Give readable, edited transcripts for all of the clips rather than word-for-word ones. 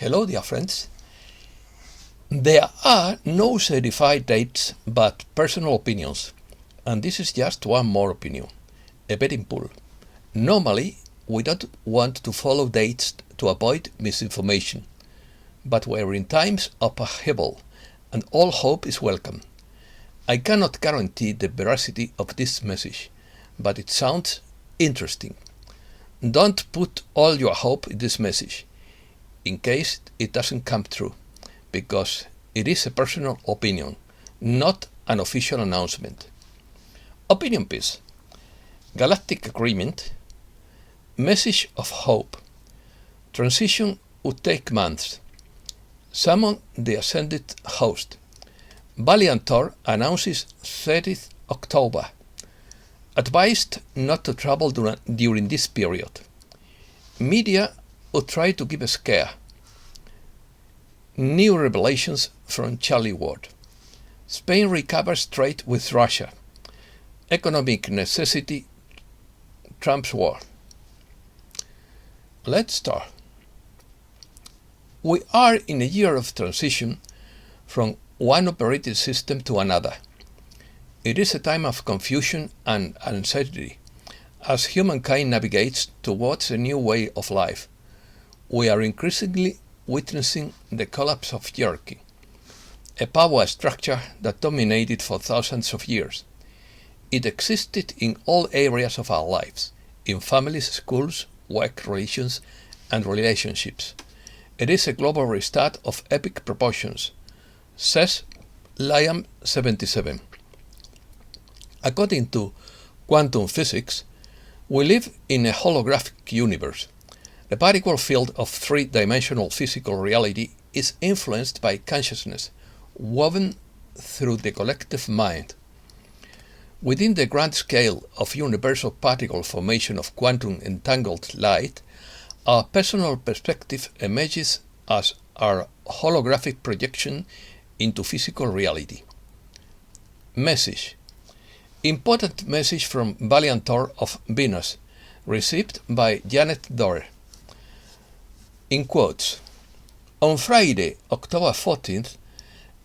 Hello, dear friends. There are no certified dates but personal opinions, and this is just one more opinion, a betting pool. Normally, we don't want to follow dates to avoid misinformation, but we're in times of upheaval, and all hope is welcome. I cannot guarantee the veracity of this message, but it sounds interesting. Don't put all your hope in this message, in case it doesn't come true, because it is a personal opinion, not an official announcement. Opinion piece. Galactic Agreement. Message of hope. Transition would take months. Summon the ascended host. Valiant Thor announces 30th October. Advised not to travel during this period. Media would try to give a scare. New revelations from Charlie Ward. Spain recovers trade with Russia. Economic necessity trumps war. Let's start. We are in a year of transition from one operating system to another. It is a time of confusion and uncertainty as humankind navigates towards a new way of life. We are increasingly witnessing the collapse of hierarchy, a power structure that dominated for thousands of years. It existed in all areas of our lives, in families, schools, work relations, and relationships. It is a global restart of epic proportions, says Liam 77. According to quantum physics, we live in a holographic universe. The particle field of three-dimensional physical reality is influenced by consciousness, woven through the collective mind. Within the grand scale of universal particle formation of quantum entangled light, our personal perspective emerges as our holographic projection into physical reality. Message. Important message from Valiant Thor of Venus, received by Janet Dorr. In quotes, on Friday, October 14th,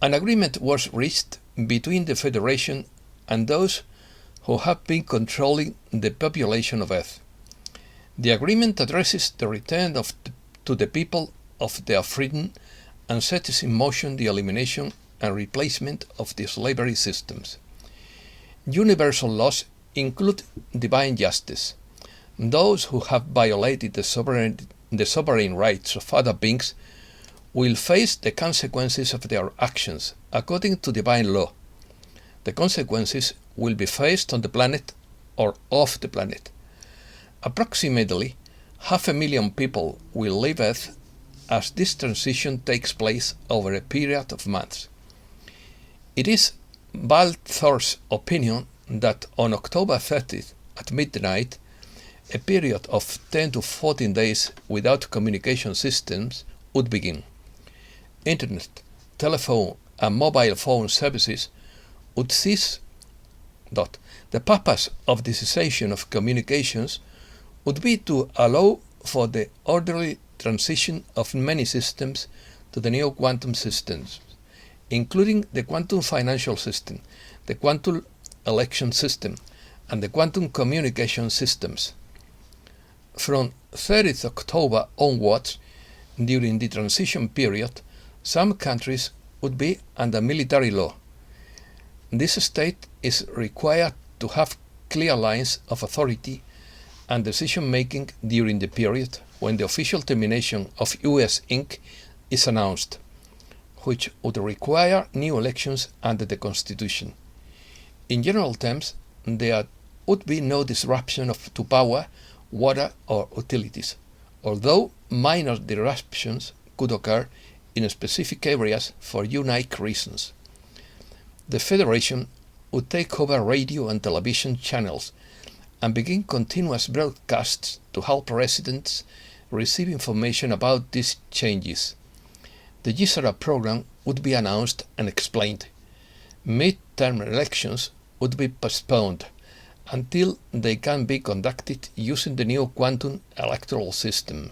an agreement was reached between the Federation and those who have been controlling the population of Earth. The agreement addresses the return to the people of their freedom and sets in motion the elimination and replacement of the slavery systems. Universal laws include divine justice. Those who have violated the sovereign rights of other beings will face the consequences of their actions according to divine law. The consequences will be faced on the planet or off the planet. Approximately 500,000 people will leave Earth as this transition takes place over a period of months. It is Valiant Thor's opinion that on October 30th at midnight, a period of 10 to 14 days without communication systems would begin. Internet, telephone, and mobile phone services would cease. The purpose of the cessation of communications would be to allow for the orderly transition of many systems to the new quantum systems, including the quantum financial system, the quantum election system, and the quantum communication systems. From 30th October onwards, during the transition period, some countries would be under military law. This state is required to have clear lines of authority and decision-making during the period when the official termination of US Inc. is announced, which would require new elections under the Constitution. In general terms, there would be no disruption to power, water, or utilities, although minor disruptions could occur in specific areas for unique reasons. The Federation would take over radio and television channels and begin continuous broadcasts to help residents receive information about these changes. The GISARA program would be announced and explained. Mid-term elections would be postponed until they can be conducted using the new quantum electoral system.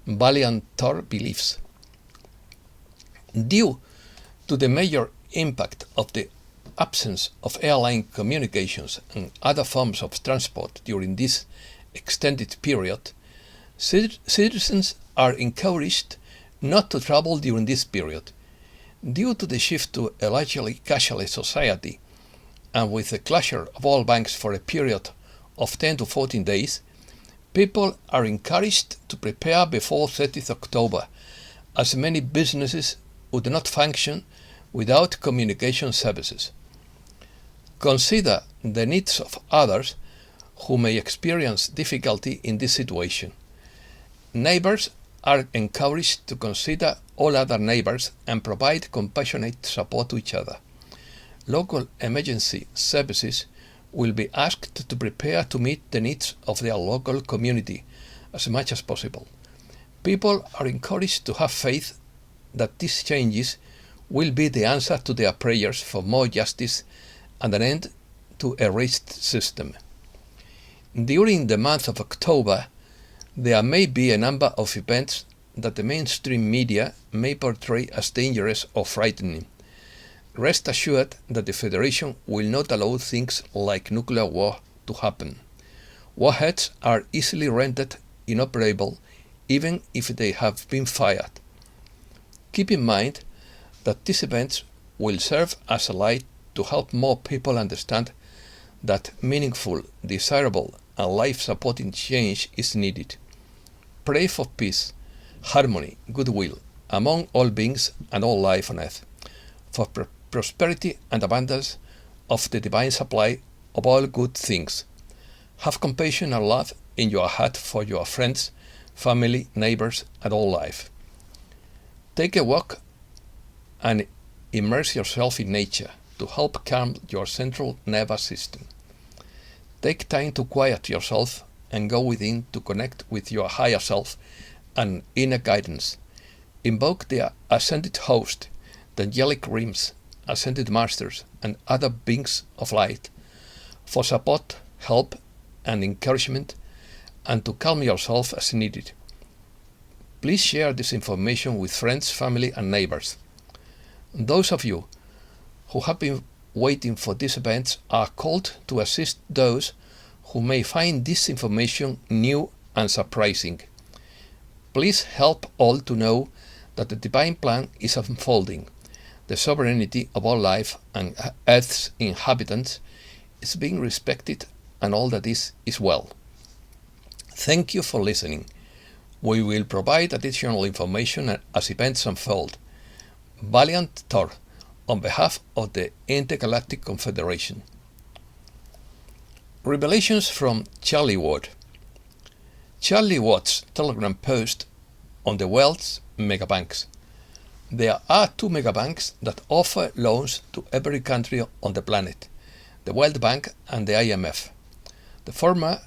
Valiant Thor believes. Due to the major impact of the absence of airline communications and other forms of transport during this extended period, citizens are encouraged not to travel during this period. Due to the shift to a largely cashless society, and with the closure of all banks for a period of 10 to 14 days, people are encouraged to prepare before 30th October, as many businesses would not function without communication services. Consider the needs of others who may experience difficulty in this situation. Neighbors are encouraged to consider all other neighbors and provide compassionate support to each other. Local emergency services will be asked to prepare to meet the needs of their local community as much as possible. People are encouraged to have faith that these changes will be the answer to their prayers for more justice and an end to a racist system. During the month of October, there may be a number of events that the mainstream media may portray as dangerous or frightening. Rest assured that the Federation will not allow things like nuclear war to happen. Warheads are easily rendered inoperable even if they have been fired. Keep in mind that these events will serve as a light to help more people understand that meaningful, desirable, and life-supporting change is needed. Pray for peace, harmony, goodwill among all beings and all life on earth, for prosperity and abundance of the divine supply of all good things. Have compassion and love in your heart for your friends, family, neighbors, and all life. Take a walk and immerse yourself in nature to help calm your central nervous system. Take time to quiet yourself and go within to connect with your higher self and inner guidance. Invoke the ascended host, the angelic realms, ascended masters, and other beings of light for support, help, and encouragement, and to calm yourself as needed. Please share this information with friends, family, and neighbors. Those of you who have been waiting for these events are called to assist those who may find this information new and surprising. Please help all to know that the divine plan is unfolding. The sovereignty of all life and Earth's inhabitants is being respected, and all that is well. Thank you for listening. We will provide additional information as events unfold. Valiant Thor, on behalf of the Intergalactic Confederation. Revelations from Charlie Watt. Charlie Watt's Telegram post on the world's megabanks. There are two megabanks that offer loans to every country on the planet, the World Bank and the IMF. The former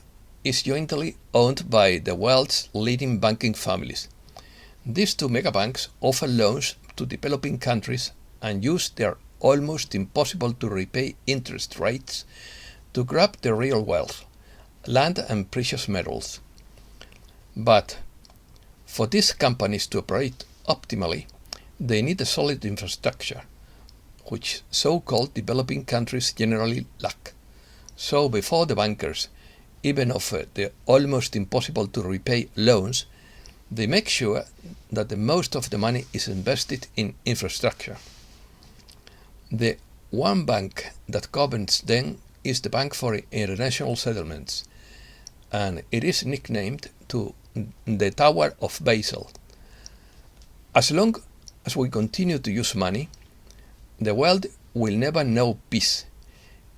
is jointly owned by the world's leading banking families. These two megabanks offer loans to developing countries and use their almost impossible to repay interest rates to grab the real wealth, land and precious metals. But for these companies to operate optimally, they need a solid infrastructure, which so-called developing countries generally lack. So before the bankers even offer the almost impossible to repay loans, they make sure that the most of the money is invested in infrastructure. The one bank that governs them is the Bank for International Settlements, and it is nicknamed to the Tower of Basel. As long as we continue to use money, the world will never know peace.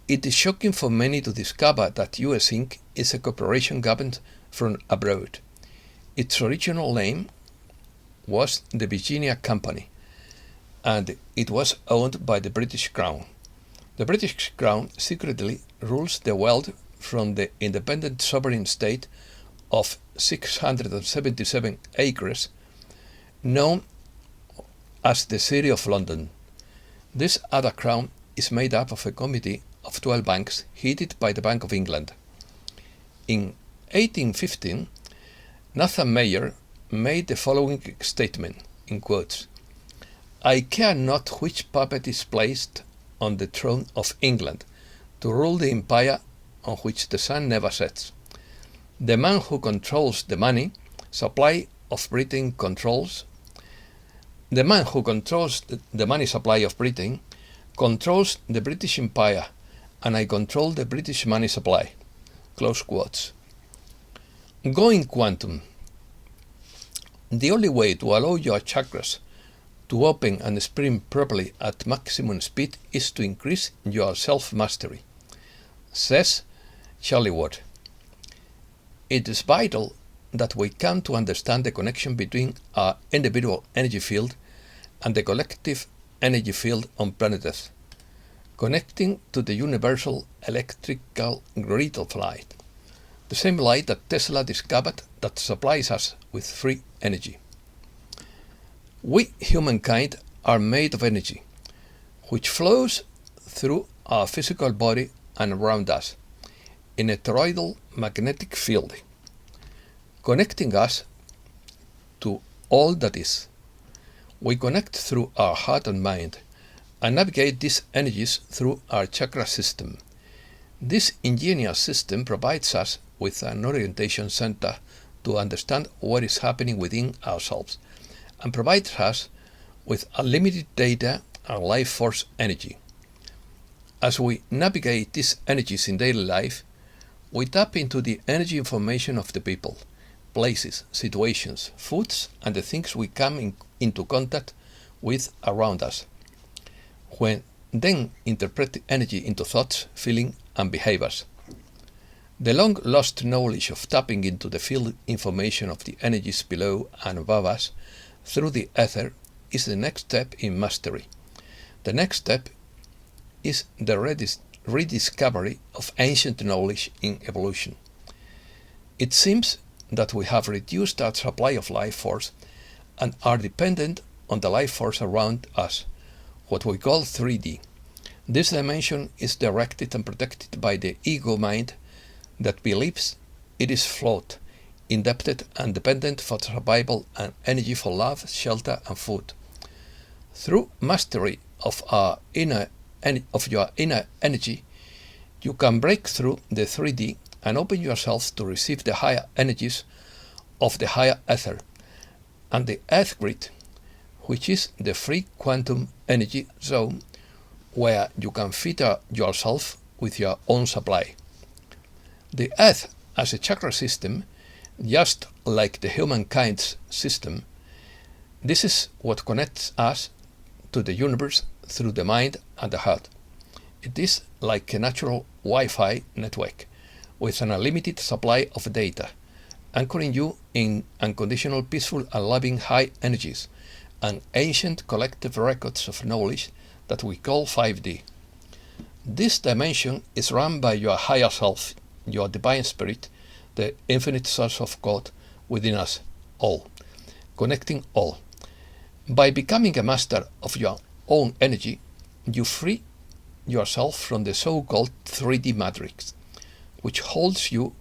It is shocking for many to discover that US Inc. is a corporation governed from abroad. Its original name was the Virginia Company, and it was owned by the British Crown. The British Crown secretly rules the world from the independent sovereign state of 677 acres, known as the City of London. This other crown is made up of a committee of 12 banks headed by the Bank of England. In 1815, Nathan Mayer made the following statement, in quotes: I care not which puppet is placed on the throne of England to rule the empire on which the sun never sets. The man who controls the money supply of Britain controls the man who controls the money supply of Britain controls the British Empire, and I control the British money supply. Close quotes. Going quantum. The only way to allow your chakras to open and spring properly at maximum speed is to increase your self-mastery, says Charlie Ward. It is vital that we come to understand the connection between our individual energy field and the collective energy field on planet Earth, connecting to the universal electrical grid of light, the same light that Tesla discovered that supplies us with free energy. We, humankind, are made of energy, which flows through our physical body and around us in a toroidal magnetic field, connecting us to all that is. We connect through our heart and mind and navigate these energies through our chakra system. This ingenious system provides us with an orientation center to understand what is happening within ourselves and provides us with unlimited data and life force energy. As we navigate these energies in daily life, we tap into the energy information of the people, places, situations, foods, and the things we come into contact with around us. When then interpret the energy into thoughts, feelings, and behaviors. The long-lost knowledge of tapping into the field information of the energies below and above us through the ether is the next step in mastery. The next step is the rediscovery of ancient knowledge in evolution. It seems that we have reduced our supply of life force and are dependent on the life force around us, what we call 3D. This dimension is directed and protected by the ego mind that believes it is flawed, indebted and dependent for survival and energy for love, shelter and food. Through mastery of your inner energy, you can break through the 3D and open yourself to receive the higher energies of the higher ether and the earth grid, which is the free quantum energy zone where you can fit yourself with your own supply. The earth as a chakra system, just like the humankind's system, this is what connects us to the universe through the mind and the heart. It is like a natural Wi-Fi network with an unlimited supply of data, anchoring you in unconditional, peaceful and loving high energies and ancient collective records of knowledge that we call 5D. This dimension is run by your higher self, your divine spirit, the infinite source of God within us all, connecting all. By becoming a master of your own energy, you free yourself from the so-called 3D matrix, which holds you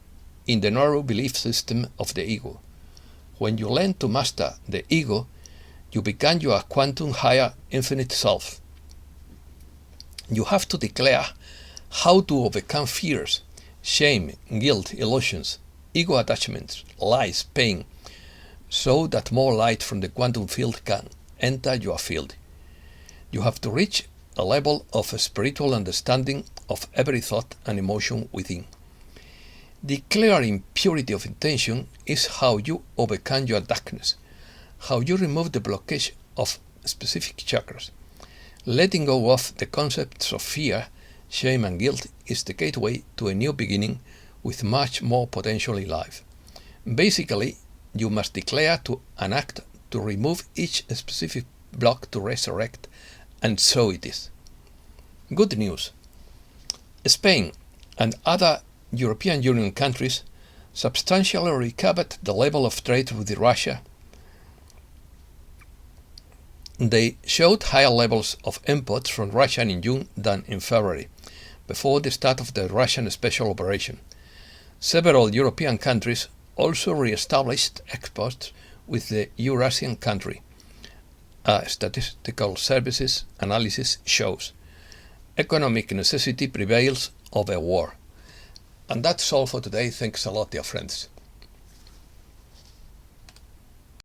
in the narrow belief system of the ego. When you learn to master the ego, you become your quantum higher infinite self. You have to declare how to overcome fears, shame, guilt, illusions, ego attachments, lies, pain, so that more light from the quantum field can enter your field. You have to reach a level of spiritual understanding of every thought and emotion within. Declaring purity of intention is how you overcome your darkness, how you remove the blockage of specific chakras. Letting go of the concepts of fear, shame and guilt is the gateway to a new beginning with much more potential in life. Basically, you must declare to an act to remove each specific block to resurrect, and so it is. Good news. Spain and other European Union countries substantially recovered the level of trade with Russia. They showed higher levels of imports from Russia in June than in February, before the start of the Russian special operation. Several European countries also re-established exports with the Eurasian country, a statistical services analysis shows. Economic necessity prevails over war. And that's all for today. Thanks a lot, dear friends.